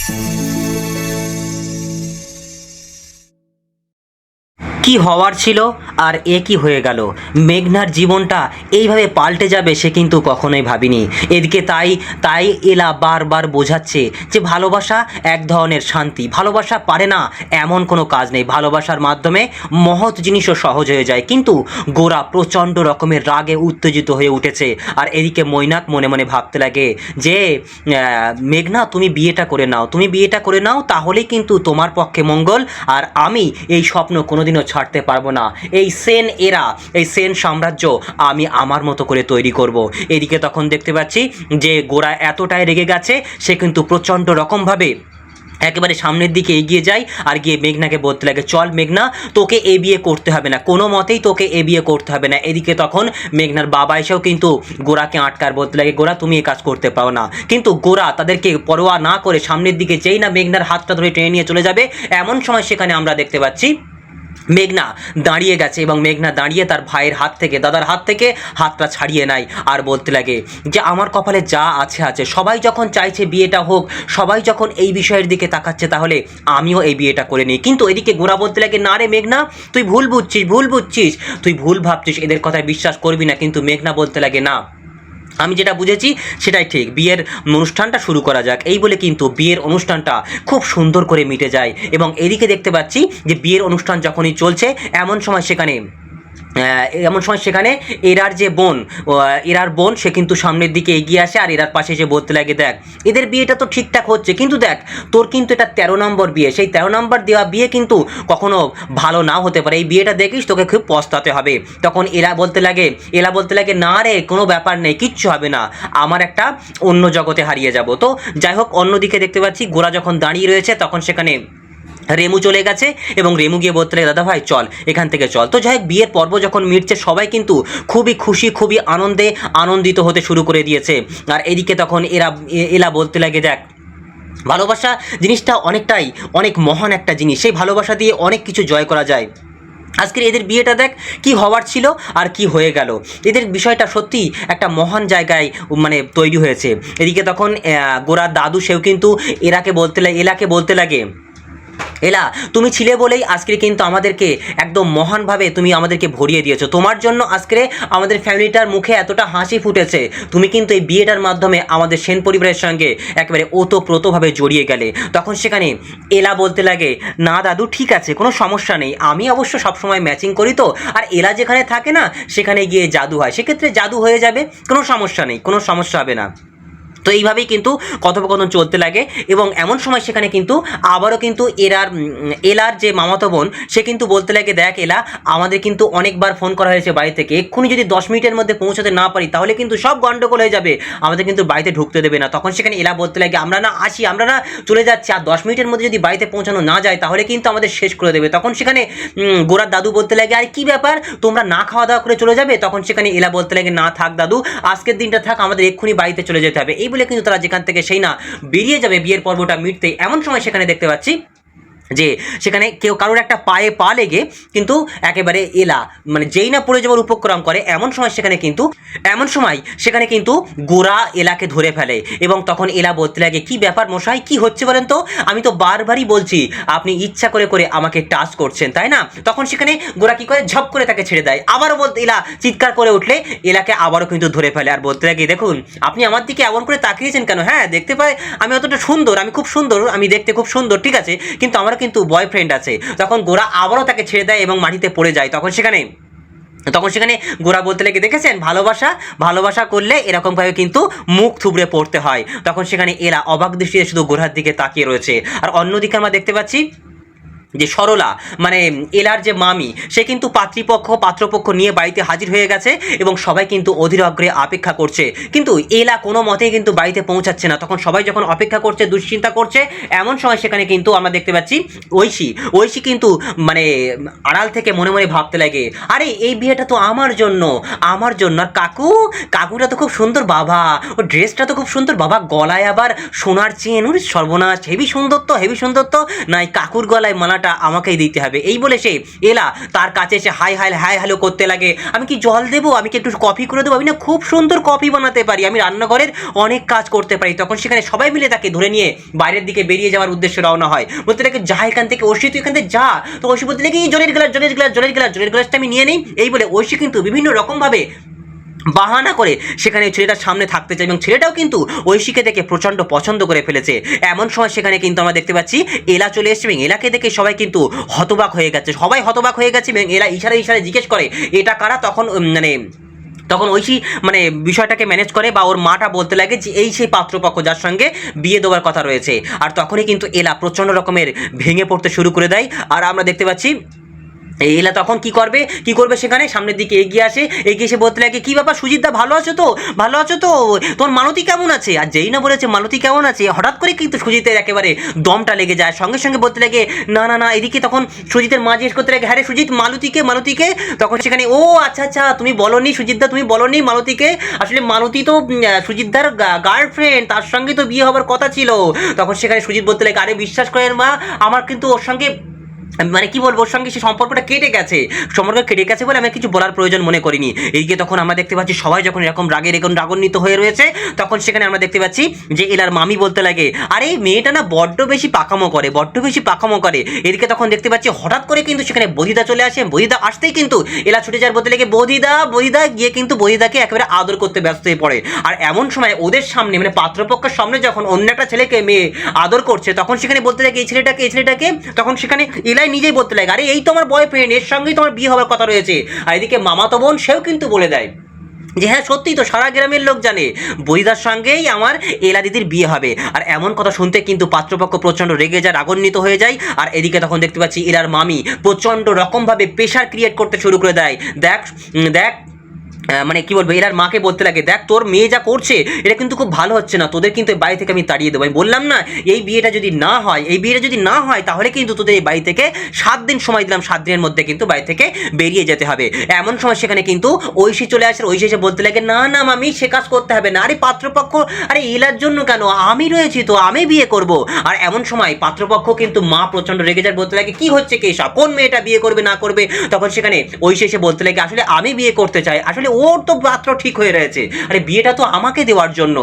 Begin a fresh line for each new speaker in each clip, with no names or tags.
কি হওয়ার ছিল আর এ কি হয়ে গেল। মেঘনার জীবনটা এইভাবে পাল্টে যাবে সে কিন্তু কখনোই ভাবিনি। এদিকে তাই তাই এলা বারবার বোঝাচ্ছে যে ভালোবাসা এক ধরনের শান্তি, ভালোবাসা পারে না এমন কোনো কাজ নেই, ভালোবাসার মাধ্যমে মহৎ জিনিসও সহজ হয়ে যায়। কিন্তু গোরা প্রচণ্ড রকমের রাগে উত্তেজিত হয়ে উঠেছে। আর এদিকে মৈনাক মনে মনে ভাবতে লাগে যে মেঘনা তুমি বিয়েটা করে নাও, তুমি বিয়েটা করে নাও, তাহলেই কিন্তু তোমার পক্ষে মঙ্গল। আর আমি এই স্বপ্ন কোনোদিনও ছাড়তে পারবো না। এই সেন এরা, এই সেন সাম্রাজ্য আমি আমার মতো করে তৈরি করব। এদিকে তখন দেখতে পাচ্ছি যে গোরা এতটাই রেগে গেছে সে কিন্তু প্রচণ্ড রকমভাবে একেবারে সামনের দিকে এগিয়ে যায় আর গিয়ে মেঘনাকে বলতে লাগে, চল মেঘনা, তোকে এ বিয়ে করতে হবে না, কোনো মতেই তোকে এ বিয়ে করতে হবে না। এদিকে তখন মেঘনার বাবা এসেও কিন্তু গোরাকে আটকার বলতে লাগে, গোরা তুমি এ কাজ করতে পারো না। কিন্তু গোরা তাদেরকে পরোয়া না করে সামনের দিকে যেই না মেঘনার হাতটা ধরে টেনে নিয়ে চলে যাবে, এমন সময় সেখানে আমরা দেখতে পাচ্ছি মেঘনা দাঁড়িয়ে গেছে এবং মেঘনা দাঁড়িয়ে তার ভাইয়ের হাত থেকে, দাদার হাত থেকে হাতটা ছাড়িয়ে নেয় আর বলতে লাগে যে আমার কপালে যা আছে আছে, সবাই যখন চাইছে বিয়েটা হোক, সবাই যখন এই বিষয়ের দিকে তাকাচ্ছে, তাহলে আমিও এই বিয়েটা করে নিই। কিন্তু এদিকে গোরা বলতে লাগে, না রে মেঘনা, তুই ভুল বুঝছিস, ভুল বুঝছিস, তুই ভুল ভাবছিস, এদের কথায় বিশ্বাস করবি না। কিন্তু মেঘনা বলতে লাগে, না, আমি যেটা বুঝেছি সেটাই ঠিক, বিয়ের অনুষ্ঠানটা শুরু করা যাক। এই বলে কিন্তু বিয়ের অনুষ্ঠানটা খুব সুন্দর করে মিটে যায়। এবং এদিকে দেখতে পাচ্ছি যে বিয়ের অনুষ্ঠান যখনই চলছে এমন সময় সেখানে এরার যে বোন, এরার বোন সে কিন্তু সামনের দিকে এগিয়ে আসে আর এরার পাশে এসে বলতে লাগে, দেখ এদের বিয়েটা তো ঠিকঠাক হচ্ছে, কিন্তু দেখ তোর কিন্তু এটা 13 নম্বর বিয়ে, সেই 13 নম্বর দেওয়া বিয়ে কিন্তু কখনো ভালো নাও হতে পারে, এই বিয়েটা দেখিস তোকে খুব পস্তাতে হবে। তখন এলা বলতে লাগে, না রে, কোনো ব্যাপার নেই, কিচ্ছু হবে না, আমার একটা অন্য জগতে হারিয়ে যাব। তো যাই হোক, অন্যদিকে দেখতে পাচ্ছি গোরা যখন দাঁড়িয়ে রয়েছে তখন সেখানে রেমু চলে গেছে এবং রেমু গিয়ে বলতে লাগে, দাদা ভাই চল এখান থেকে চল। তো যাই হোক, বিয়ের পর্ব যখন মিটছে সবাই কিন্তু খুবই খুশি, খুবই আনন্দিত হতে শুরু করে দিয়েছে। আর এদিকে তখন এলা বলতে লাগে, দেখ ভালোবাসা জিনিসটা অনেক মহান একটা জিনিস, সেই ভালোবাসা দিয়ে অনেক কিছু জয় করা যায়। আজকের এদের বিয়েটা দেখ কি হওয়ার ছিল আর কি হয়ে গেল, এদের বিষয়টা সত্যি একটা মহান জায়গায় মানে তৈরি হয়েছে। এদিকে তখন গোরার দাদু সেও কিন্তু এলাকে বলতে লাগে, এলা তুমি ছিলে বলেই আজকে কিন্তু আমাদেরকে একদম মহানভাবে তুমি আমাদেরকে ভরিয়ে দিয়েছো, তোমার জন্য আজকে আমাদের ফ্যামিলিটার মুখে এতটা হাসি ফুটেছে, তুমি কিন্তু এই বিয়েটার মাধ্যমে আমাদের সেন পরিবারের সঙ্গে একেবারে ওতপ্রোতভাবে জড়িয়ে গেলে। তখন সেখানে এলা বলতে লাগে, না দাদু ঠিক আছে, কোনো সমস্যা নেই, আমি অবশ্য সবসময় ম্যাচিং করি তো, আর এলা যেখানে থাকে না সেখানে গিয়ে জাদু হয়, সেক্ষেত্রে জাদু হয়ে যাবে, কোনো সমস্যা নেই, কোনো সমস্যা হবে না। তো এইভাবেই কিন্তু কথোপকথন চলতে লাগে এবং এমন সময় সেখানে কিন্তু আবারও কিন্তু এলার যে মামাতো বোন সে কিন্তু বলতে লাগে, দেখ এলা, আমাদের কিন্তু অনেকবার ফোন করা হয়েছে বাড়ি থেকে, এক্ষুনি যদি 10 মিনিটের মধ্যে পৌঁছাতে না পারি তাহলে কিন্তু সব গন্ডগোল হয়ে যাবে, আমাদের কিন্তু বাড়িতে ঢুকতে দেবে না। তখন সেখানে এলা বলতে লাগে, আমরা না চলে যাচ্ছি, আর 10 মিনিটের মধ্যে যদি বাড়িতে পৌঁছানো না যায় তাহলে কিন্তু আমাদের শেষ করে দেবে। তখন সেখানে গোরার দাদু বলতে লাগে, আর কি ব্যাপার, তোমরা না খাওয়া দাওয়া করে চলে যাবে? তখন সেখানে এলা বলতে লাগে, না থাক দাদু, আজকের দিনটা থাক, আমাদের এক্ষুনি বাড়িতে চলে যেতে হবে। এই বলে কিন্তু তারা যেখান থেকে সেই না বেরিয়ে যাবে বিয়ের পর্বটা মিটতে। এমন সময় সেখানে দেখতে পাচ্ছি যে সেখানে কারোর একটা পায়ে পা লেগে কিন্তু একেবারে এলা মানে যেই না পড়ে যাওয়ার উপক্রম করে, এমন সময় সেখানে কিন্তু গোরা এলাকে ধরে ফেলে এবং তখন এলা বলতে লাগে, কি ব্যাপার মশাই, কি হচ্ছে বলেন তো, আমি তো বারবারই বলছি আপনি ইচ্ছা করে করে আমাকে টাচ করছেন তাই না? তখন সেখানে গোরা কি করে, ঝপ করে তাকে ছেড়ে দেয়। আবারও এলা চিৎকার করে উঠলে এলাকে আবারও কিন্তু ধরে ফেলে আর বলতে লাগে, দেখুন আপনি আমার দিকে এমন করে তাকিয়েছেন কেন? হ্যাঁ দেখতে পাই আমি অতটা সুন্দর, আমি খুব সুন্দর, আমি দেখতে খুব সুন্দর, ঠিক আছে, কিন্তু আমার কিন্তু বয়ফ্রেন্ড আছে। তখন গোরা আবারও তাকে ছেড়ে দেয় এবং মাটিতে পড়ে যায়। তখন সেখানে গোরা বলতে লেগে, দেখেছেন ভালোবাসা করলে এরকমভাবে কিন্তু মুখ থুবড়ে পড়তে হয়। তখন সেখানে এরা অবাক দৃষ্টিতে শুধু গোরার দিকে তাকিয়ে রয়েছে। আর অন্যদিকে আমরা দেখতে পাচ্ছি যে সরলা মানে এলার যে মামি সে কিন্তু পাত্রপক্ষ নিয়ে বাড়িতে হাজির হয়ে গেছে এবং সবাই কিন্তু অধীর আগ্রহে অপেক্ষা করছে, কিন্তু এলা কোনো মতেই কিন্তু বাড়িতে পৌঁছাচ্ছে না। তখন সবাই যখন অপেক্ষা করছে, দুশ্চিন্তা করছে, এমন সময় সেখানে কিন্তু আমরা দেখতে পাচ্ছি ঐশী কিন্তু মানে আড়াল থেকে মনে মনে ভাবতে লাগে, আরে এই বিয়েটা তো আমার জন্য। আর কাকুটা তো খুব সুন্দর বাবা, ও ড্রেসটা তো খুব সুন্দর বাবা, গলায় আবার সোনার চেন, সর্বনাশ, হেভি সুন্দর তো নাই কাকুর গলায় মালাটা টাকাটা আমাকেই দিতে হবে। এই বলে সে এলা তার কাছে এসে হাই হাই হাই হ্যালো করতে লাগে। আমি কি জল দেবো, আমি কি একটু কফি করে দেবো, আমি না খুব সুন্দর কফি বানাতে পারি, আমি রান্নাঘরের অনেক কাজ করতে পারি। তখন সেখানে সবাই মিলে তাকে ধরে নিয়ে বাইরের দিকে বেরিয়ে যাওয়ার উদ্দেশ্যে রওনা হয়। বলতে লাগে যা এখান থেকে, ঐশী তুই এখান থেকে যা। তো ঐশী বলতে লাগে এই জলের গ্লাস জলের গ্লাস জলের গ্লাস জলের গ্লাসটা আমি নিয়ে নেই। এই বলে ঐশী কিন্তু বিভিন্ন রকমভাবে বাহানা করে সেখানে ছেলেটার সামনে থাকতে চায় এবং ছেলেটাও কিন্তু ঐশীকে দেখে প্রচণ্ড পছন্দ করে ফেলেছে। এমন সময় সেখানে কিন্তু আমরা দেখতে পাচ্ছি এলা চলে এসছে এবং এলাকে দেখে সবাই কিন্তু হতবাক হয়ে গেছে, সবাই হতবাক হয়ে গেছে এবং এলা ইশারায় ইশারায় জিজ্ঞেস করে এটা কারা। তখন ঐশী বিষয়টাকে ম্যানেজ করে বা ওর মাটা বলতে লাগে যে এই সেই পাত্রপক্ষ যার সঙ্গে বিয়ে দেওয়ার কথা রয়েছে। আর তখনই কিন্তু এলা প্রচণ্ড রকমের ভেঙে পড়তে শুরু করে দেয়। আর আমরা দেখতে পাচ্ছি এলা তখন কি করবে সেখানে সামনের দিকে এগিয়ে এসে বলতে লাগে কি ব্যাপার সুজিতদা, ভালো আছো তো, ভালো আছো তো, তোর মালতী কেমন আছে? আর যেই না বলেছে মালতী কেমন আছে, হঠাৎ করে কিন্তু সুজিতের একেবারে দমটা লেগে যায়। সঙ্গে সঙ্গে বলতে লাগে না না না। এদিকে তখন সুজিতের মা জিজ্ঞেস করতে লাগে হ্যাঁ রে সুজিত, মালতীকে। তখন সেখানে ও আচ্ছা আচ্ছা তুমি বলনি সুজিতদা, তুমি বলনি মালতীকে, আসলে মালতী তো সুজিতদার গার্লফ্রেন্ড, তার সঙ্গে তো বিয়ে হবার কথা ছিল। তখন সেখানে সুজিত বলতে লাগে আরে বিশ্বাস করেন মা, আমার কিন্তু ওর সঙ্গে কি বলবো, ওর সঙ্গে সে সম্পর্কটা কেটে গেছে বলে আমি কিছু বলার প্রয়োজন মনে করিনি। এদিকে তখন আমরা দেখতে পাচ্ছি সবাই যখন এরকম রাগান্বিত হয়ে রয়েছে, তখন সেখানে আমরা দেখতে পাচ্ছি যে এলার মামি বলতে লাগে আরে মেয়েটা না বড্ড বেশি পাকামো করে। এদিকে তখন দেখতে পাচ্ছি হঠাৎ করে কিন্তু সেখানে বদিদা চলে আসে। বদিদা আসতেই কিন্তু এলা ছুটে যাওয়ার বলতে লাগে বদিদা গিয়ে কিন্তু বদিদাকে একেবারে আদর করতে ব্যস্ত হয়ে পড়ে। আর এমন সময় ওদের সামনে পাত্রপক্ষের সামনে যখন অন্য একটা ছেলেকে মেয়ে আদর করছে, তখন সেখানে বলতে লাগে এই ছেলেটাকে। তখন সেখানে নিজেই বলতে লাগে আরে এই তো আমার বয়ফ্রেন্ড, এর সঙ্গেই তোমার বিয়ে হওয়ার কথা রয়েছে। আর এদিকে মামাতো বোন সেও কিন্তু বলে দেয় যে হ্যাঁ সত্যিই তো, সারা গ্রামের লোক জানে বইদার সঙ্গেই আমার এলা দিদির বিয়ে হবে। আর এমন কথা শুনতে কিন্তু পাত্রপক্ষ প্রচণ্ড রেগে যায়, রাগান্বিত হয়ে যায়। আর এদিকে তখন দেখতে পাচ্ছি এলার মামি প্রচণ্ড রকমভাবে প্রেশার ক্রিয়েট করতে শুরু করে দেয়। দেখ কি বলবো, এলার মাকে বলতে লাগে দেখ তোর মেয়ে যা করছে এটা কিন্তু খুব ভালো হচ্ছে না, তোদের কিন্তু এই বাড়ি থেকে আমি তাড়িয়ে দেবো। আমি বললাম না এই বিয়েটা যদি না হয় তাহলে কিন্তু তোদের এই বাড়ি থেকে 7 দিন সময় দিলাম, 7 দিনের মধ্যে কিন্তু বাড়ি থেকে বেরিয়ে যেতে হবে। এমন সময় সেখানে কিন্তু ঐশী চলে আসে। ঐশী এসে বলতে লাগে না না মামি সে কাজ করতে হবে না, আরে পাত্রপক্ষ আরে এলার জন্য কেন, আমি রয়েছি তো, আমি বিয়ে করব। আর এমন সময় পাত্রপক্ষ কিন্তু মা প্রচণ্ড রেগে যায়, বলতে লাগে কি হচ্ছে কি সব, কোন মেয়েটা বিয়ে করবে না করবে। তখন সেখানে ঐশী এসে বলতে লাগে আসলে আমি বিয়ে করতে চাই, আসলে ওর তো পাত্র ঠিক হয়ে রয়েছে, আরে বিয়েটা তো আমাকে দেওয়ার জন্য।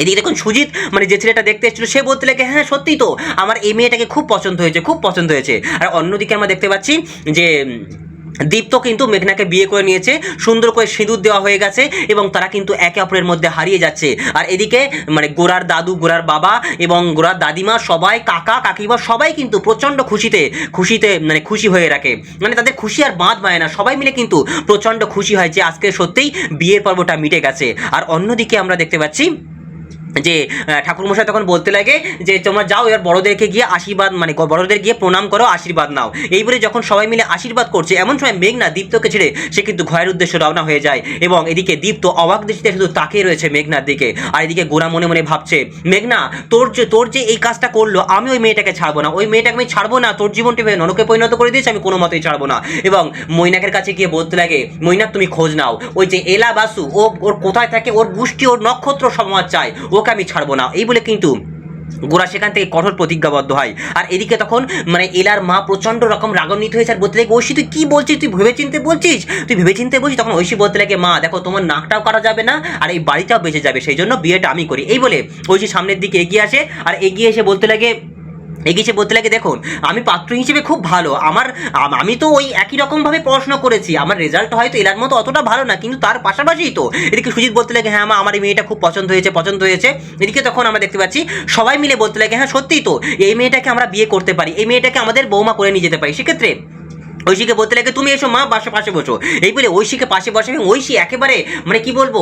এদিকে দেখুন সুজিত যে ছেলেটা দেখতে এসেছিল সে বলতে লাগে হ্যাঁ সত্যিই তো আমার এই মেয়েটাকে খুব পছন্দ হয়েছে। আর অন্যদিকে আমরা দেখতে পাচ্ছি যে দীপ্ত কিন্তু মেঘনাকে বিয়ে করে নিয়েছে, সুন্দর করে সিঁদুর দেওয়া হয়ে গেছে এবং তারা কিন্তু একে অপরের মধ্যে হারিয়ে যাচ্ছে। আর এদিকে গোরার দাদু, গোরার বাবা এবং গোরার দাদিমা সবাই, কাকা কাকিমা সবাই কিন্তু প্রচণ্ড খুশি হয়ে রাখে, তাদের খুশি আর বাঁধ পায় না। সবাই মিলে কিন্তু প্রচণ্ড খুশি হয় যে আজকে সত্যিই বিয়ের পর্বটা মিটে গেছে। আর অন্যদিকে আমরা দেখতে পাচ্ছি যে ঠাকুরমশাই তখন বলতে লাগে যে তোমরা যাও এবার বড়দেরকে গিয়ে আশীর্বাদ বড়দের গিয়ে প্রণাম করো, আশীর্বাদ নাও। এই বলে যখন সবাই মিলে আশীর্বাদ করছে, এমন সময় মেঘনা দীপ্তকে ছেড়ে সে কিন্তু ঘরের উদ্দেশ্যে রওনা হয়ে যায় এবং এদিকে দীপ্ত অবাক দৃষ্টিতে শুধু তাকিয়ে রয়েছে মেঘনার দিকে। আর এদিকে গোরা মনে মনে ভাবছে মেঘনা তোর যে এই কাজটা করলো, আমি ওই মেয়েটাকে ছাড়বো না, তোর জীবনটি নরকে পরিণত করে দিয়েছে, আমি কোনো মতেই ছাড়বো না। এবং মৈনাকের কাছে গিয়ে বলতে লাগে মৈনাক তুমি খোঁজ নাও, ওই যে এলা বাসু ওর কোথায় থাকে, ওর গোষ্ঠী ওর নক্ষত্র সমাজ চাই, ওকে আমি ছাড়বো না। এই বলে কিন্তু গোরা সেখান থেকে কঠোর প্রতিজ্ঞাবদ্ধ হয়। আর এদিকে তখন এলার মা প্রচণ্ড রকম রাগান্বিত হয়েছে আর বলতে লাগে ঐশী তুই কি বলছিস, তুই ভেবে চিনতে বলছিস। তখন ঐশী বলতে লাগে মা দেখো তোমার নাকটাও কাটা যাবে না আর এই বাড়িটাও বেঁচে যাবে, সেই জন্য বিয়েটা আমি করি। এই বলে ঐশী সামনের দিকে এগিয়ে আসে আর এগিয়ে এসে বলতে লাগে দেখুন আমি পাত্র হিসেবে খুব ভালো, আমি তো ওই একই রকমভাবে পড়াশোনা করেছি, আমার রেজাল্ট হয়তো এলার মতো অতটা ভালো না, কিন্তু তার পাশাপাশিই তো। এদিকে সুজিত বলতে লাগে হ্যাঁ আমার এই মেয়েটা খুব পছন্দ হয়েছে। এদিকে তখন আমরা দেখতে পাচ্ছি সবাই মিলে বলতে লাগে হ্যাঁ সত্যিই তো এই মেয়েটাকে আমরা বিয়ে করতে পারি, এই মেয়েটাকে আমাদের বৌমা করে নিয়ে যেতে পারি। সেক্ষেত্রে ঐশীকে বলতে লাগে তুমি এসো মা পাশে বসো। এই বলে ঐশীকে পাশে বসে এবং ঐশী একেবারে কি বলবো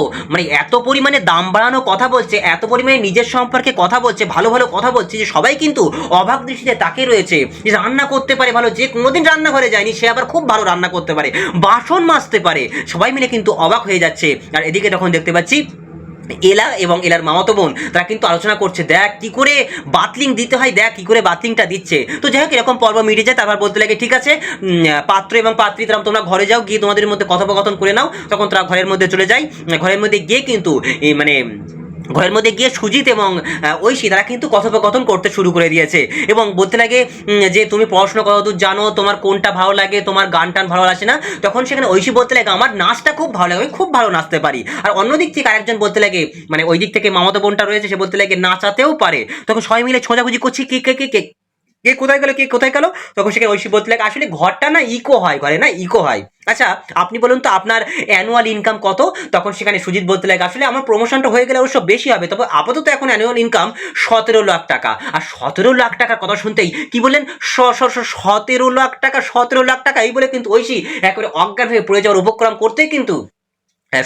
এত পরিমাণে দাম বাড়ানো কথা বলছে, এত পরিমাণে নিজের সম্পর্কে কথা বলছে, ভালো কথা বলছে যে সবাই কিন্তু অবাক দৃষ্টিতে তাকিয়ে রয়েছে। যে রান্না করতে পারে ভালো, যে কোনোদিন রান্নাঘরে যায়নি সে আবার খুব ভালো রান্না করতে পারে, বাসন মাজতে পারে, সবাই মিলে কিন্তু অবাক হয়ে যাচ্ছে। আর এদিকে তখন দেখতে পাচ্ছি এলা এবং এলার মামাতো বোন তারা কিন্তু আলোচনা করছে দেখ কি করে বাতলিং দিতে হয়, দেখ কি করে বাতলিংটা দিচ্ছে। তো যাই হোক এরকম পর্ব মিটে যায়। তারপর বলতে লাগে ঠিক আছে পাত্র এবং পাত্রী তোমরা ঘরে যাও, গিয়ে তোমাদের মধ্যে কথোপকথন করে নাও। তখন তারা ঘরের মধ্যে চলে যায়। ঘরের মধ্যে গিয়ে কিন্তু ঘরের মধ্যে গিয়ে সুজিত এবং ঐশী তারা কিন্তু কথোপকথন করতে শুরু করে দিয়েছে এবং বলতে লাগে যে তুমি পড়াশোনা কতদূর জানো, তোমার কোনটা ভালো লাগে, তোমার গান টান ভালো লাগে না। তখন সেখানে ঐশী বলতে লাগে আমার নাচটা খুব ভালো লাগে, আমি খুব ভালো নাচতে পারি। আর অন্য দিক থেকে আরেকজন বলতে লাগে, মানে ওই দিক থেকে মামাতো বোনটা রয়েছে, সে বলতে লাগে নাচাতেও পারে। তখন সবাই মিলে ছোঁজাগুজি করছি কে কে কে কে কে কোথায় গেল, কে কোথায় গেল। তখন সেখানে ঐশী বলতে লাগে আসলে ঘরটা না ইকো হয়, ঘরে না ইকো হয়। আচ্ছা আপনি বলুন তো আপনার অ্যানুয়াল ইনকাম কত? তখন সেখানে সুজিত বলতে লাগে আসলে আমার প্রমোশনটা হয়ে গেলে অবশ্য বেশি হবে, তবে আপাতত এখন অ্যানুয়াল ইনকাম 17 লাখ টাকা। আর 17 লাখ টাকার কথা শুনতেই কি বললেন, 17 লাখ টাকা, 17 লাখ টাকা, এই বলে কিন্তু ঐশী একেবারে অজ্ঞান হয়ে পড়ে যাওয়ার উপক্রম করতেই কিন্তু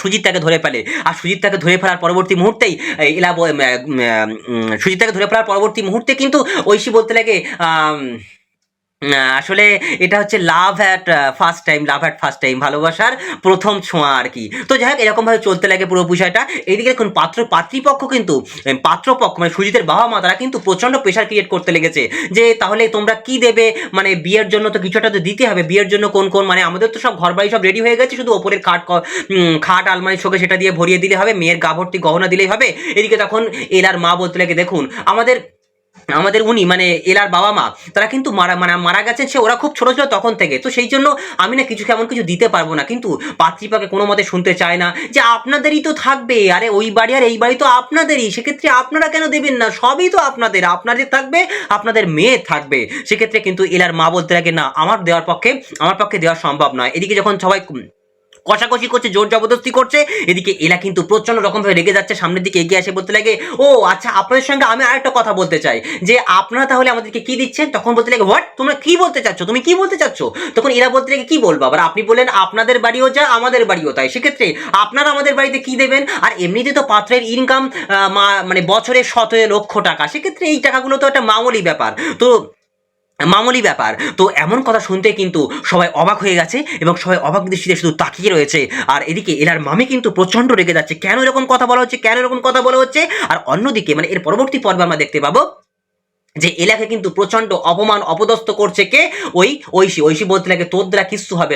সুজিত তাকে ধরে ফেলে। আর সুজিত তাকে ধরে ফেলার পরবর্তী মুহূর্তেই সুজিত তাকে ধরে ফেলার পরবর্তী মুহূর্তে কিন্তু ঐশী বলতে লাগে আসলে এটা হচ্ছে love at first time, love at first time, ভালোবাসার প্রথম ছোঁয়া আর কি। তো যাই হোক এরকমভাবে চলতে লাগে পুরো বিষয়টা। এইদিকে দেখুন পাত্রপক্ষ কিন্তু পাত্রপক্ষ মানে সুজিতের বাবা মা তারা কিন্তু প্রচণ্ড প্রেশার ক্রিয়েট করতে লেগেছে যে তাহলে তোমরা কি দেবে, মানে বিয়ের জন্য তো কিছুটা তো দিতে হবে, বিয়ের জন্য কোন কোন, মানে আমাদের তো সব ঘর বাড়ি সব রেডি হয়ে গেছে, শুধু ওপরের খাট আলমারি শোকে সেটা দিয়ে ভরিয়ে দিলে হবে, মেয়ের গা ভর্তি গহনা দিলেই হবে। এদিকে তখন এলার মা বলতে লাগে দেখুন আমাদের উনি মানে এলার বাবা মা তারা কিন্তু মারা গেছেন, সে ওরা খুব ছোট ছিল তখন থেকে, তো সেই জন্য আমি না কিছু কেমন কিছু দিতে পারবো না। কিন্তু পাত্রীপাকে কোনো মতে শুনতে চায় না যে আপনাদেরই তো থাকবে, আরে ওই বাড়ি আর এই বাড়ি তো আপনাদেরই, সেক্ষেত্রে আপনারা কেন দেবেন না, সবই তো আপনাদের থাকবে, আপনাদের মেয়ে থাকবে। সেক্ষেত্রে কিন্তু এলার মা বলতে লাগে না আমার পক্ষে দেওয়া সম্ভব নয়। এদিকে যখন সবাই কষাকষি করছে, জোর জবরদস্তি করছে, এদিকে এলা কিন্তু প্রচন্ড রকমভাবে রেগে যাচ্ছে, সামনের দিকে এগিয়ে আসে বলতে লাগে ও আচ্ছা আপনাদের সঙ্গে আমি আরেকটা কথা বলতে চাই যে আপনারা তাহলে আমাদেরকে কি দিচ্ছেন। তখন বলতে লাগে হোয়াট, তোমরা কি বলতে চাচ্ছ, তুমি কি বলতে চাচ্ছ? তখন এরা বলতে লাগে কি বলবো আবার, আপনি বললেন আপনাদের বাড়িও যা আমাদের বাড়িও তাই, সেক্ষেত্রে আপনারা আমাদের বাড়িতে কি দেবেন? আর এমনিতে তো পাত্রের ইনকাম মানে বছরে 17 লক্ষ টাকা, সেক্ষেত্রে এই টাকাগুলো তো একটা মামুলি ব্যাপার। তো এমন কথা শুনতে কিন্তু সবাই অবাক হয়ে গেছে এবং সবাই অবাক দৃষ্টিতে শুধু তাকিয়ে রয়েছে। আর এদিকে এলার মামি কিন্তু প্রচন্ড রেগে যাচ্ছে, কেন এরকম কথা বলা হচ্ছে। আর অন্যদিকে মানে এর পরবর্তী পর্বে আমরা দেখতে পাবো যে এলাকে কিন্তু প্রচন্ড অপমান অপদস্থ করছে কে, ঐশী বলতে লাগে তোর দ্বারা কিচ্ছু হবে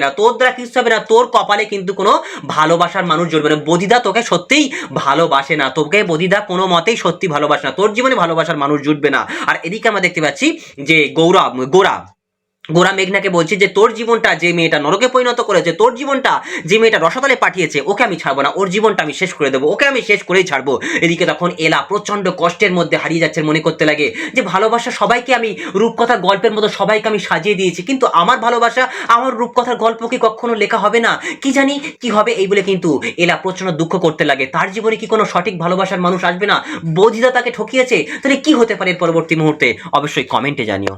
না, তোর কপালে কিন্তু কোনো ভালোবাসার মানুষ জুটবে না, বদিদা তোকে সত্যিই ভালোবাসে না, তোকে বদিদা কোনো মতেই সত্যি ভালোবাসে না, তোর জীবনে ভালোবাসার মানুষ জুটবে না। আর এদিকে আমরা দেখতে পাচ্ছি যে গোরা মেঘনাকে বলছে যে তোর জীবনটা যে মেয়েটা নরকে পরিণত করেছে, তোর জীবনটা যে মেয়েটা রসাতলে পাঠিয়েছে, ওকে আমি ছাড়বো না, ওর জীবনটা আমি শেষ করে দেবো, ওকে আমি শেষ করেই ছাড়বো। এদিকে তখন এলা প্রচন্ড কষ্টের মধ্যে হারিয়ে যাচ্ছে, মনে করতে লাগে যে ভালোবাসা সবাইকে আমি রূপকথার গল্পের মতো সবাইকে আমি সাজিয়ে দিয়েছি, কিন্তু আমার ভালোবাসা আমার রূপকথার গল্প কি কখনো লেখা হবে না, কি জানি কি হবে, এই বলে কিন্তু এলা প্রচন্ড দুঃখ করতে লাগে। তার জীবনে কি কোনো সঠিক ভালোবাসার মানুষ আসবে না, বধিদা তাকে ঠকিয়েছে, তাহলে কি হতে পারে পরবর্তী মুহূর্তে অবশ্যই কমেন্টে জানিও।